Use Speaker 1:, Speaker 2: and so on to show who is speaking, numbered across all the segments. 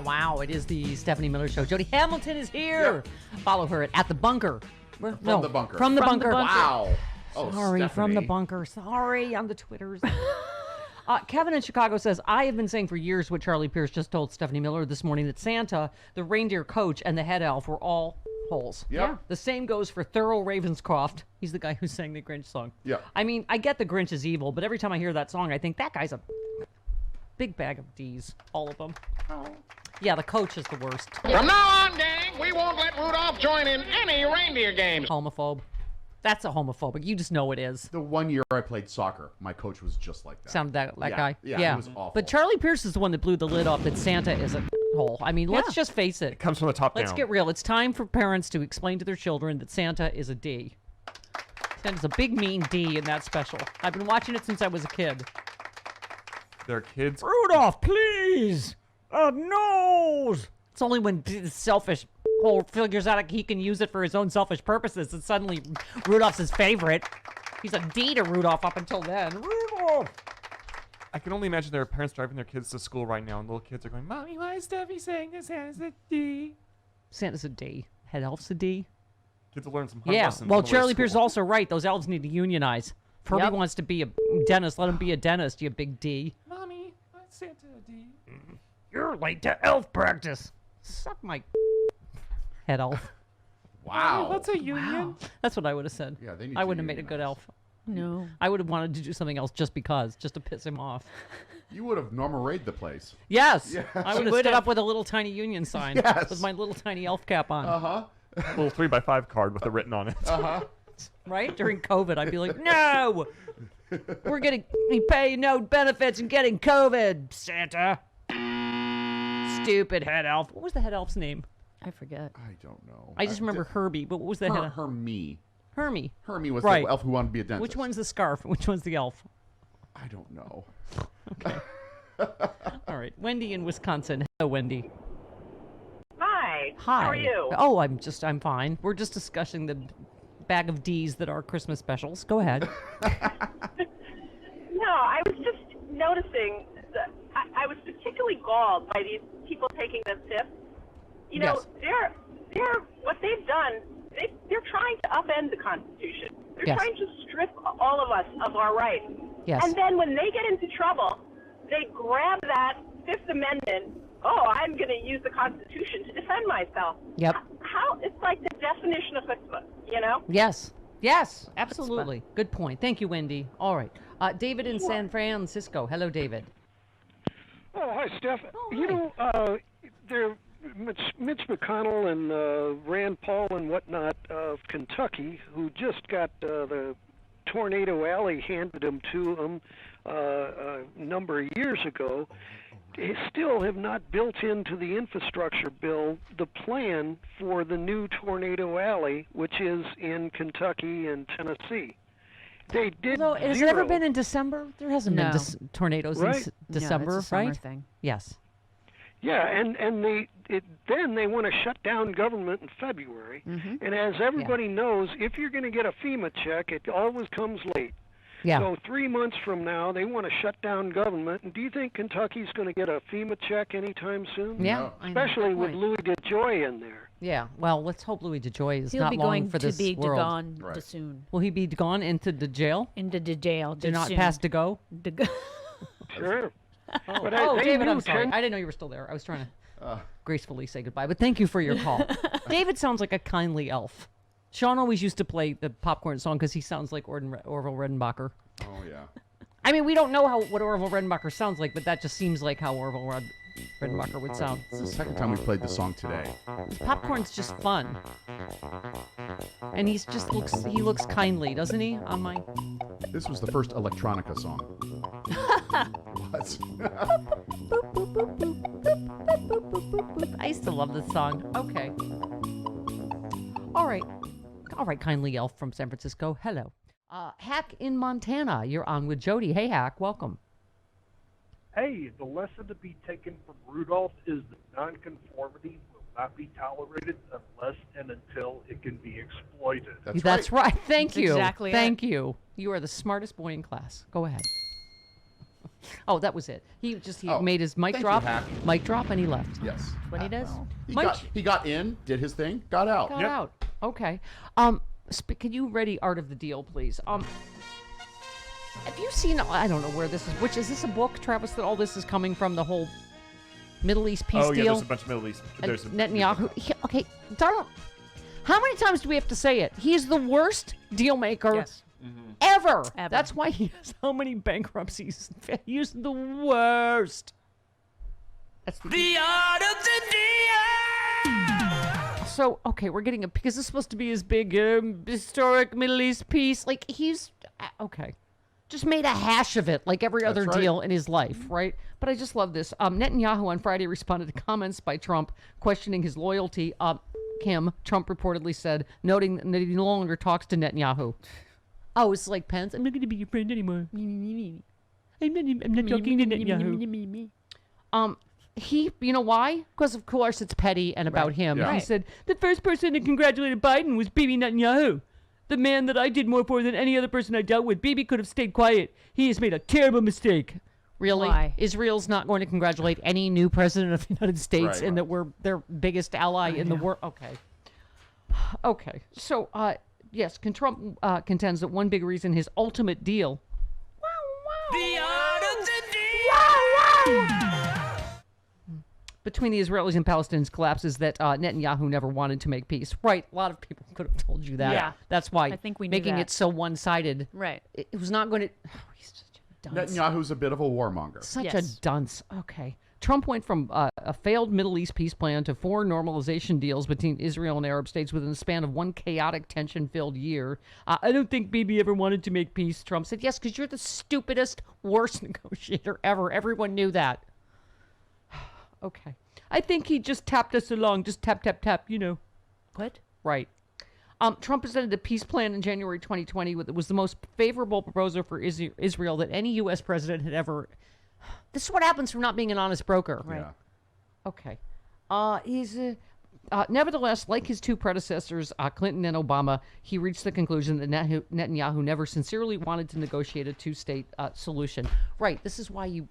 Speaker 1: Wow. It is the Stephanie Miller Show. Jody Hamilton is here. Yep. Follow her at The Bunker.
Speaker 2: The Bunker.
Speaker 1: From the bunker.
Speaker 2: Wow.
Speaker 1: Oh, sorry, Stephanie. From the bunker. Sorry, on the Twitters. Kevin in Chicago says, I have been saying for years what Charlie Pierce just told Stephanie Miller this morning, that Santa, the reindeer coach, and the head elf were all holes.
Speaker 2: Yep. Yeah.
Speaker 1: The same goes for Thurl Ravenscroft. He's the guy who sang the Grinch song.
Speaker 2: Yeah.
Speaker 1: I mean, I get the Grinch is evil, but every time I hear that song, I think that guy's a big bag of D's. All of them. Oh. Yeah, the coach is the worst.
Speaker 3: From now on, gang, we won't let Rudolph join in any reindeer games.
Speaker 1: Homophobe. That's a homophobic. You just know it is.
Speaker 2: The one year I played soccer, my coach was just like that.
Speaker 1: Sounded that guy?
Speaker 2: Yeah, it was awful.
Speaker 1: But Charlie Pierce is the one that blew the lid off that Santa is a hole. I mean, let's just face it.
Speaker 4: It comes from the top down.
Speaker 1: Let's get real. It's time for parents to explain to their children that Santa is a D. Santa's a big, mean D in that special. I've been watching it since I was a kid.
Speaker 4: Their kids.
Speaker 1: Rudolph, please! A nose! It's only when the selfish hole figures out he can use it for his own selfish purposes that suddenly Rudolph's his favorite. He's a D to Rudolph up until then. Rudolph!
Speaker 4: I can only imagine there are parents driving their kids to school right now, and little kids are going, Mommy, why is Steffi saying this Santa's a D?
Speaker 1: Santa's a D. Head elf's a D.
Speaker 4: Kids will learn some hard lessons.
Speaker 1: Well, Charlie Pierce is also right. Those elves need to unionize. If Herbie wants to be a dentist, let him be a dentist, you big D.
Speaker 4: Mommy, why is Santa a D?
Speaker 1: You're late to elf practice. Suck my head elf.
Speaker 2: Wow.
Speaker 4: That's a union.
Speaker 1: Wow. That's what I would have said.
Speaker 2: Yeah, they need
Speaker 1: I
Speaker 2: to
Speaker 1: wouldn't have made a good
Speaker 2: unionize.
Speaker 1: elf.
Speaker 5: No.
Speaker 1: I would have wanted to do something else just to piss him off.
Speaker 2: You would have Norma Raid the place.
Speaker 1: Yes.
Speaker 2: Yes.
Speaker 1: I would have stood up with a little tiny union sign
Speaker 2: Yes.
Speaker 1: with my little tiny elf cap on.
Speaker 2: Uh-huh.
Speaker 4: A little 3x5 card with it written on it.
Speaker 2: Uh-huh.
Speaker 1: Right? During COVID, I'd be like, no! We pay no benefits and getting COVID, Santa. Stupid head elf. What was the head elf's name?
Speaker 5: I forget.
Speaker 2: I don't know.
Speaker 1: I just remember Herbie, but what was the head elf?
Speaker 2: Hermie.
Speaker 1: Hermie.
Speaker 2: Hermie was
Speaker 1: Right.
Speaker 2: the elf who wanted to be a dentist.
Speaker 1: Which one's the scarf? Which one's the elf?
Speaker 2: I don't know.
Speaker 1: All right. Wendy in Wisconsin. Hello, Wendy.
Speaker 6: Hi.
Speaker 1: Hi.
Speaker 6: How are you?
Speaker 1: Oh, I'm fine. We're just discussing the bag of D's that are Christmas specials. Go ahead.
Speaker 6: No, I was just noticing that I was particularly galled by these people taking the fifth. You know,
Speaker 1: Yes.
Speaker 6: they're what they've done. They're trying to upend the Constitution. They're
Speaker 1: Yes.
Speaker 6: trying to strip all of us of our rights.
Speaker 1: Yes.
Speaker 6: And then when they get into trouble, they grab that Fifth Amendment. Oh, I'm going to use the Constitution to defend myself.
Speaker 1: Yep.
Speaker 6: How it's like the definition of chutzpah, you know?
Speaker 1: Yes. Yes, absolutely. Good point. Thank you, Wendy. All right. David in San Francisco. Hello, David.
Speaker 7: Oh, hi, Steph.
Speaker 1: Oh,
Speaker 7: you
Speaker 1: hi.
Speaker 7: know, Mitch McConnell and Rand Paul and whatnot of Kentucky, who just got the Tornado Alley handed them to them a number of years ago, they still have not built into the infrastructure bill the plan for the new Tornado Alley, which is in Kentucky and Tennessee. They did.
Speaker 1: Although, has it ever been in December? There hasn't
Speaker 5: No.
Speaker 1: been tornadoes
Speaker 7: Right.
Speaker 1: in December,
Speaker 5: no, it's a summer
Speaker 1: right?
Speaker 5: thing.
Speaker 1: Yes.
Speaker 7: Yeah, and then they want to shut down government in February.
Speaker 5: Mm-hmm.
Speaker 7: And as everybody knows, if you're going to get a FEMA check, it always comes late.
Speaker 1: Yeah.
Speaker 7: So 3 months from now, they want to shut down government. And do you think Kentucky's going to get a FEMA check anytime soon?
Speaker 1: Yeah.
Speaker 2: No.
Speaker 1: I know.
Speaker 7: Especially
Speaker 1: Good
Speaker 7: with
Speaker 1: point.
Speaker 7: Louis DeJoy in there.
Speaker 1: Yeah. Well, let's hope Louis DeJoy is
Speaker 5: He'll
Speaker 1: not
Speaker 5: be
Speaker 1: long
Speaker 5: going
Speaker 1: for
Speaker 5: to
Speaker 1: this
Speaker 5: be
Speaker 1: world.
Speaker 5: gone
Speaker 2: Right.
Speaker 5: soon.
Speaker 1: Will he be gone into the jail?
Speaker 5: Into the jail.
Speaker 1: Do not pass to go?
Speaker 7: Sure.
Speaker 1: Oh,
Speaker 7: But
Speaker 1: oh
Speaker 7: they
Speaker 1: David, I'm
Speaker 7: knew
Speaker 1: sorry.
Speaker 7: 10
Speaker 1: I didn't know you were still there. I was trying to gracefully say goodbye, but thank you for your call. David sounds like a kindly elf. Sean always used to play the popcorn song because he sounds like Orville Redenbacher.
Speaker 2: Oh, yeah.
Speaker 1: I mean, we don't know what Orville Redenbacher sounds like, but that just seems like how Orville Redenbacher would sound.
Speaker 2: It's the second time we played the song today.
Speaker 1: Popcorn's just fun, and he looks kindly, doesn't he? On my
Speaker 2: This was the first electronica song. What?
Speaker 1: I used to love this song. Okay. All right, kindly elf from San Francisco. Hello. Hack in Montana. You're on with Jody. Hey, Hack, welcome.
Speaker 5: Hey, the lesson to be taken from Rudolph is that nonconformity will not be tolerated unless and until it can be exploited.
Speaker 1: That's right. Thank
Speaker 8: That's
Speaker 1: you.
Speaker 8: exactly
Speaker 1: Thank you. You are the smartest boy in class. Go ahead. Oh, that was it. He made his mic
Speaker 2: thank
Speaker 1: drop.
Speaker 2: you, Hack.
Speaker 1: Mic drop, and he left.
Speaker 2: Yes.
Speaker 8: What he does?
Speaker 2: He got in, did his thing, got out.
Speaker 1: Got out. Okay. Can you ready Art of the Deal, please? Have you seen? I don't know where this is. Which is this a book, Travis? That all this is coming from, the whole Middle East peace
Speaker 4: Oh, yeah,
Speaker 1: deal.
Speaker 4: there's a bunch of Middle East.
Speaker 1: And
Speaker 4: There's
Speaker 1: Netanyahu. Okay, Donald. How many times do we have to say it? He is the worst deal maker
Speaker 8: Yes.
Speaker 1: ever.
Speaker 8: Ever.
Speaker 1: That's why he has so many bankruptcies. He's the worst. That's the art of the deal. So, okay, we're getting because it's supposed to be his big historic Middle East peace. Like, he's okay. Just made a hash of it, like every other
Speaker 2: right.
Speaker 1: deal in his life, right? But I just love this. Netanyahu on Friday responded to comments by Trump questioning his loyalty. Trump reportedly said, noting that he no longer talks to Netanyahu. Oh, it's like Pence. I'm not going to be your friend anymore. I'm not talking to Netanyahu. You know why? Because of course it's petty and about him.
Speaker 2: Yeah.
Speaker 1: He said, the first person that congratulated Biden was Bibi Netanyahu. The man that I did more for than any other person I dealt with. Bibi could have stayed quiet. He has made a terrible mistake. Really?
Speaker 8: Why?
Speaker 1: Israel's not going to congratulate any new president of the United States and that we're their biggest ally in the world. Okay. Okay. So, yes, Trump contends that one big reason his ultimate deal. The art of the deal. Between the Israelis and Palestinians collapses that Netanyahu never wanted to make peace. Right. A lot of people could have told you that.
Speaker 8: Yeah.
Speaker 1: That's why
Speaker 8: I think we knew
Speaker 1: making
Speaker 8: that.
Speaker 1: it so one-sided.
Speaker 8: Right.
Speaker 1: It was not going to. Oh, he's such a dunce.
Speaker 2: Netanyahu's a bit of a warmonger.
Speaker 1: Such a
Speaker 8: Yes.
Speaker 1: dunce. Okay. Trump went from a failed Middle East peace plan to 4 normalization deals between Israel and Arab states within the span of one chaotic, tension-filled year. I don't think Bibi ever wanted to make peace, Trump said. Yes, because you're the stupidest, worst negotiator ever. Everyone knew that. Okay. I think he just tapped us along. Just tap, tap, tap, you know.
Speaker 8: What?
Speaker 1: Right. Trump presented a peace plan in January 2020. It was the most favorable proposal for Israel that any U.S. president had ever. This is what happens from not being an honest broker.
Speaker 8: Right.
Speaker 2: Yeah.
Speaker 1: Okay. Nevertheless, like his two predecessors, Clinton and Obama, he reached the conclusion that Netanyahu never sincerely wanted to negotiate a two-state solution. Right. This is why you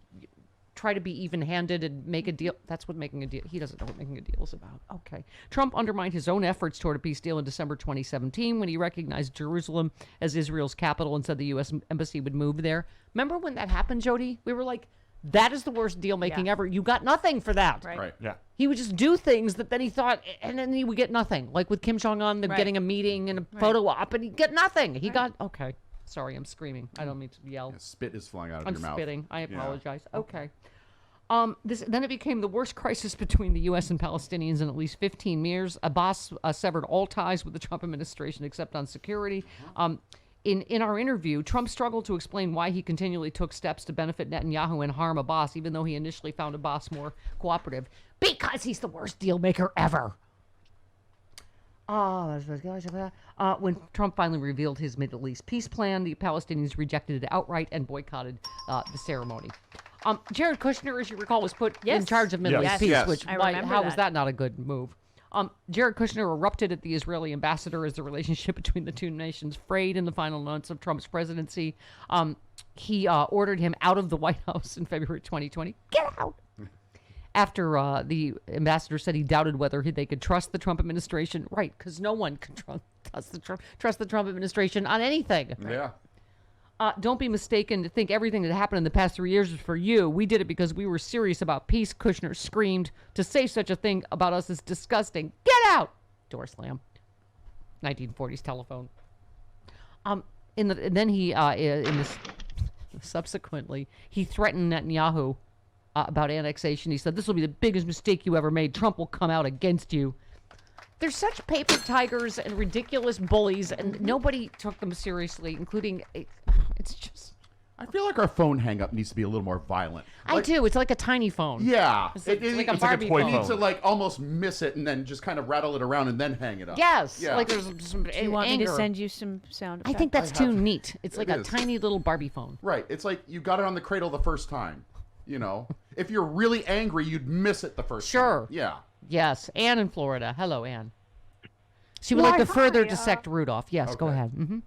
Speaker 1: try to be even-handed and make a deal. That's what making a deal. He doesn't know what making a deal is about. Okay. Trump undermined his own efforts toward a peace deal in December 2017 when he recognized Jerusalem as Israel's capital and said the U.S. embassy would move there. Remember when that happened, Jody? We were like, that is the worst deal-making ever. You got nothing for that.
Speaker 8: Right.
Speaker 2: Right.
Speaker 4: Yeah.
Speaker 1: He would just do things that then he thought, and then he would get nothing. Like with Kim Jong-un, them
Speaker 8: Right.
Speaker 1: getting a meeting and a photo op, and he'd get nothing. He got, okay. Sorry, I'm screaming. I don't mean to yell.
Speaker 2: Spit is flying out of
Speaker 1: I'm
Speaker 2: your mouth.
Speaker 1: spitting. I
Speaker 2: Yeah.
Speaker 1: apologize. Okay. Then it became the worst crisis between the U.S. and Palestinians in at least 15 years. Abbas severed all ties with the Trump administration except on security. In our interview, Trump struggled to explain why he continually took steps to benefit Netanyahu and harm Abbas, even though he initially found Abbas more cooperative. Because he's the worst deal maker ever. When Trump finally revealed his Middle East peace plan, the Palestinians rejected it outright and boycotted the ceremony. Jared Kushner, as you recall, was put in
Speaker 8: Yes.
Speaker 1: charge of Middle
Speaker 4: Yes.
Speaker 1: East peace,
Speaker 2: Yes.
Speaker 1: which
Speaker 8: I
Speaker 1: why,
Speaker 8: remember
Speaker 1: how was
Speaker 8: that.
Speaker 1: that not a good move? Jared Kushner erupted at the Israeli ambassador as the relationship between the two nations frayed in the final months of Trump's presidency. He ordered him out of the White House in February 2020. Get out! After the ambassador said he doubted whether they could trust the Trump administration. Right, because no one can trust the Trump administration on anything.
Speaker 2: Yeah.
Speaker 1: Don't be mistaken to think everything that happened in the past 3 years was for you. We did it because we were serious about peace, Kushner screamed. To say such a thing about us is disgusting. Get out! Door slam. 1940s telephone. Subsequently, he threatened Netanyahu about annexation. He said, this will be the biggest mistake you ever made. Trump will come out against you. They're such paper tigers and ridiculous bullies, and nobody took them seriously, including, it's just...
Speaker 2: I feel like our phone hang-up needs to be a little more violent.
Speaker 1: I do. It's like a tiny phone.
Speaker 2: Yeah.
Speaker 1: It's like a
Speaker 2: it's
Speaker 1: Barbie
Speaker 4: toy
Speaker 1: phone.
Speaker 2: You need to like almost miss it and then just kind of rattle it around and then hang it up.
Speaker 1: Yes.
Speaker 2: Yeah.
Speaker 1: Like there's some
Speaker 8: Do you want me
Speaker 1: anger.
Speaker 8: to send you some sound
Speaker 1: I
Speaker 8: effects?
Speaker 1: think that's
Speaker 2: I
Speaker 1: too
Speaker 2: have-
Speaker 1: neat. It's like
Speaker 2: It
Speaker 1: a
Speaker 2: is.
Speaker 1: tiny little Barbie phone.
Speaker 2: Right. It's like you got it on the cradle the first time. You know, if you're really angry, you'd miss it the first time.
Speaker 1: Sure.
Speaker 2: Yeah.
Speaker 1: Yes. Anne in Florida. Hello, Anne. She would
Speaker 9: Why,
Speaker 1: like to further
Speaker 9: hi,
Speaker 1: dissect Rudolph. Yes, go
Speaker 2: okay.
Speaker 1: ahead. Mm-hmm.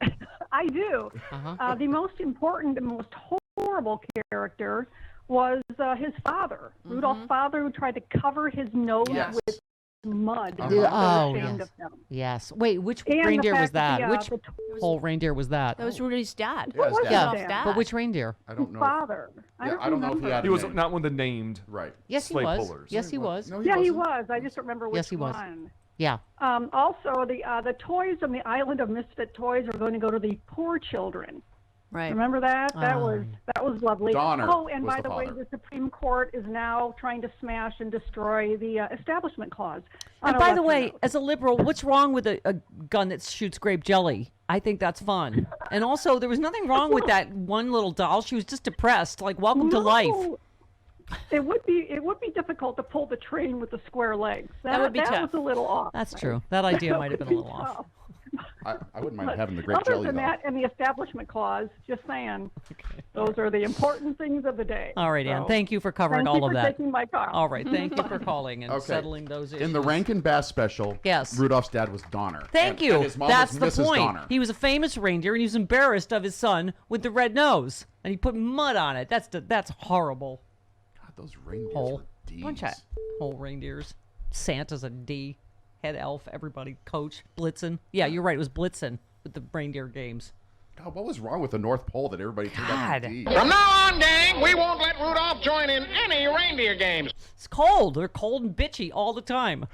Speaker 9: I do.
Speaker 1: Uh-huh.
Speaker 9: The most important and most horrible character was his father, Rudolph's father, who tried to cover his nose
Speaker 2: Yes.
Speaker 9: with mud.
Speaker 2: Uh-huh.
Speaker 9: He was so
Speaker 1: Oh,
Speaker 9: ashamed
Speaker 1: yes.
Speaker 9: of him.
Speaker 1: Yes. Wait, which
Speaker 9: And the
Speaker 1: reindeer was
Speaker 9: fact that
Speaker 1: that?
Speaker 9: the,
Speaker 1: Which
Speaker 9: the
Speaker 1: whole reindeer was that?
Speaker 8: That was Rudy's dad.
Speaker 2: Yeah, his
Speaker 9: was
Speaker 2: dad.
Speaker 9: that?
Speaker 8: Rudolph's
Speaker 9: Dad.
Speaker 8: dad.
Speaker 1: But which reindeer?
Speaker 2: I don't know.
Speaker 9: Father.
Speaker 2: Yeah, I don't know if he had
Speaker 4: He
Speaker 2: a
Speaker 4: was
Speaker 2: name.
Speaker 4: not one of the named.
Speaker 2: Right.
Speaker 1: Yes, he
Speaker 4: Sleigh
Speaker 1: was.
Speaker 4: pullers.
Speaker 1: Yes, he was.
Speaker 2: No,
Speaker 9: Yeah, he
Speaker 2: wasn't.
Speaker 9: was. I just don't remember which
Speaker 1: Yes, he was.
Speaker 9: one.
Speaker 1: Yeah.
Speaker 9: Also, the toys on the island of misfit toys are going to go to the poor children.
Speaker 8: Right.
Speaker 9: Remember that? That
Speaker 1: Oh,
Speaker 9: was lovely.
Speaker 2: Donner
Speaker 9: oh, and
Speaker 2: was
Speaker 9: by
Speaker 2: the
Speaker 9: the way,
Speaker 2: father.
Speaker 9: the Supreme Court is now trying to smash and destroy the Establishment Clause. on
Speaker 1: And
Speaker 9: a
Speaker 1: by the
Speaker 9: lesser
Speaker 1: way,
Speaker 9: note.
Speaker 1: as a liberal, what's wrong with a gun that shoots grape jelly? I think that's fun. And also, there was nothing wrong with that one little doll. She was just depressed. Like, welcome to life.
Speaker 9: No. It would be difficult to pull the train with the square legs.
Speaker 8: That would be
Speaker 9: that
Speaker 8: tough.
Speaker 9: was a little off.
Speaker 1: That's true. That idea might have been a little off.
Speaker 9: Tough.
Speaker 2: I wouldn't mind
Speaker 9: But
Speaker 2: having the grape
Speaker 9: other
Speaker 2: jelly
Speaker 9: than
Speaker 2: though.
Speaker 9: that, and the Establishment Clause, just saying, those are the important things of the day.
Speaker 1: All right, Ann.
Speaker 9: So,
Speaker 1: Thank you for covering
Speaker 9: thank
Speaker 1: all
Speaker 9: you
Speaker 1: of
Speaker 9: for
Speaker 1: that.
Speaker 9: taking my call.
Speaker 1: All right. Thank you for calling and
Speaker 2: Okay.
Speaker 1: settling those issues.
Speaker 2: In the Rankin Bass special,
Speaker 1: Yes.
Speaker 2: Rudolph's dad was Donner.
Speaker 1: Thank
Speaker 2: And-
Speaker 1: you.
Speaker 2: And his mom
Speaker 1: That's
Speaker 2: was
Speaker 1: the
Speaker 2: Mrs.
Speaker 1: point.
Speaker 2: Donner.
Speaker 1: He was a famous reindeer, and he was embarrassed of his son with the red nose, and he put mud on it. That's horrible.
Speaker 2: God, those reindeers
Speaker 1: Whole
Speaker 2: were D's.
Speaker 1: bunch of whole reindeers. Santa's a D. Head elf. Everybody. Coach. Blitzen. Yeah, you're right. It was Blitzen with the reindeer games.
Speaker 2: God, what was wrong with the North Pole that everybody turned out to
Speaker 1: God.
Speaker 2: be?
Speaker 3: From now on, gang, we won't let Rudolph join in any reindeer games.
Speaker 1: It's cold. They're cold and bitchy all the time.